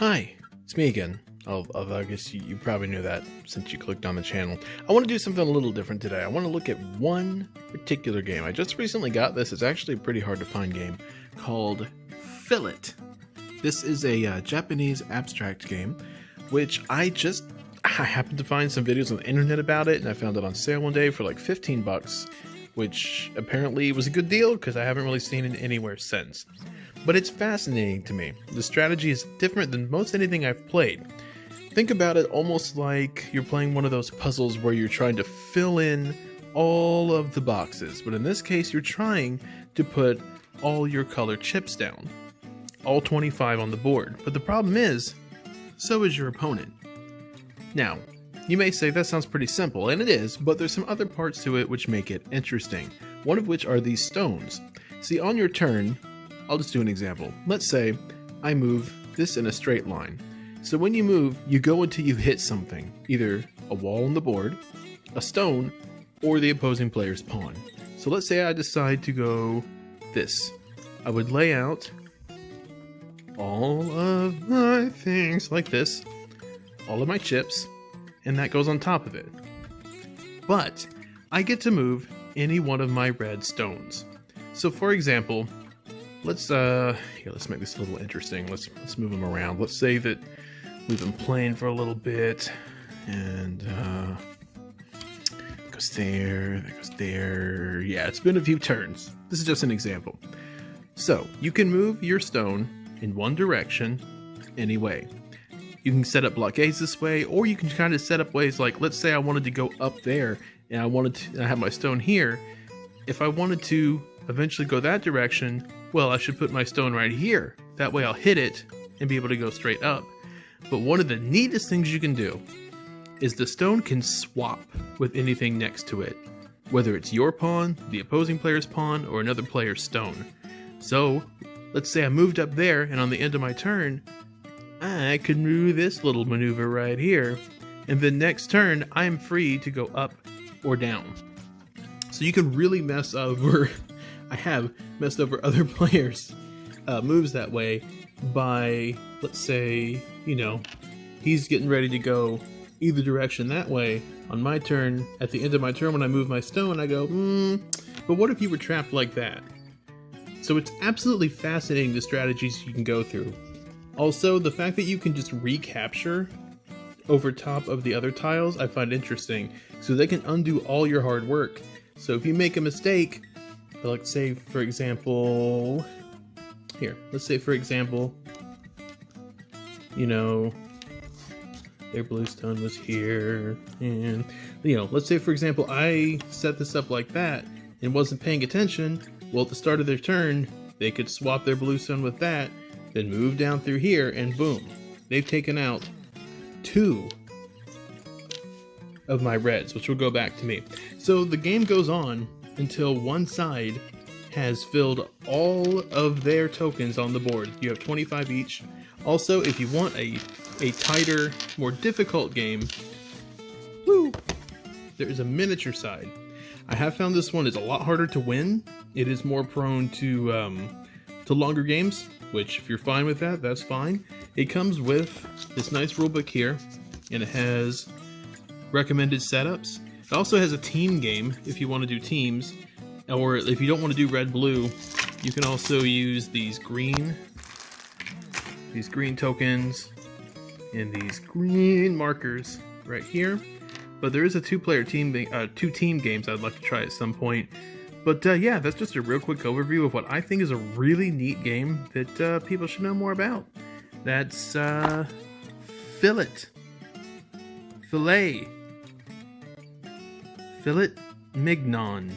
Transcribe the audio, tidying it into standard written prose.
Hi, it's me again. I guess you probably knew that since you clicked on the channel. I want to do something a little different today. I want to look at one particular game. I just recently got this. It's actually a pretty hard to find game called Fillit. This is a Japanese abstract game, which I happened to find some videos on the internet about it, and I found it on sale one day for like 15 bucks, which apparently was a good deal because I haven't really seen it anywhere since. But it's fascinating to me. The strategy is different than most anything I've played. Think about it almost like you're playing one of those puzzles where you're trying to fill in all of the boxes, but in this case you're trying to put all your color chips down. All 25 on the board. But the problem is, so is your opponent. Now, you may say that sounds pretty simple, and it is, but there's some other parts to it which make it interesting. One of which are these stones. See, on your turn, I'll just do an example. Let's say I move this in a straight line. So when you move, you go until you hit something, either a wall on the board, a stone, or the opposing player's pawn. So let's say I decide to go this. I would lay out all of my things like this, all of my chips, and that goes on top of it. But I get to move any one of my red stones. So for example, let's make this a little interesting. Let's move them around. Let's say that we've been playing for a little bit, and that goes there, that goes there. Yeah, it's been a few turns. This is just an example. So you can move your stone in one direction any way. You can set up blockades this way, or you can kind of set up ways like, let's say I wanted to go up there, and I have my stone here. If I wanted to eventually go that direction, well, I should put my stone right here. That way I'll hit it and be able to go straight up. But one of the neatest things you can do is the stone can swap with anything next to it, whether it's your pawn, the opposing player's pawn, or another player's stone. So, let's say I moved up there, and on the end of my turn, I could do this little maneuver right here, and the next turn, I'm free to go up or down. So you can really mess over, I have messed over other players' moves that way by, let's say, he's getting ready to go either direction that way. On my turn, at the end of my turn when I move my stone, I go, but what if you were trapped like that? So it's absolutely fascinating the strategies you can go through. Also, the fact that you can just recapture over top of the other tiles, I find interesting. So they can undo all your hard work. So if you make a mistake, let's say for example, their blue stone was here, and let's say for example I set this up like that and wasn't paying attention. Well, at the start of their turn, they could swap their blue stone with that, then move down through here, and boom, they've taken out 2 of my reds, which will go back to me. So the game goes on until one side has filled all of their tokens on the board. You have 25 each. Also, if you want a tighter, more difficult game, there is a miniature side. I have found this one is a lot harder to win. It is more prone to longer games, which if you're fine with that, that's fine. It comes with this nice rulebook here, and it has recommended setups. It also has a team game if you want to do teams, or if you don't want to do red-blue, you can also use these green tokens and these green markers right here. But there is a two team games I'd like to try at some point. But yeah, that's just a real quick overview of what I think is a really neat game that people should know more about. That's Fillit Mignon.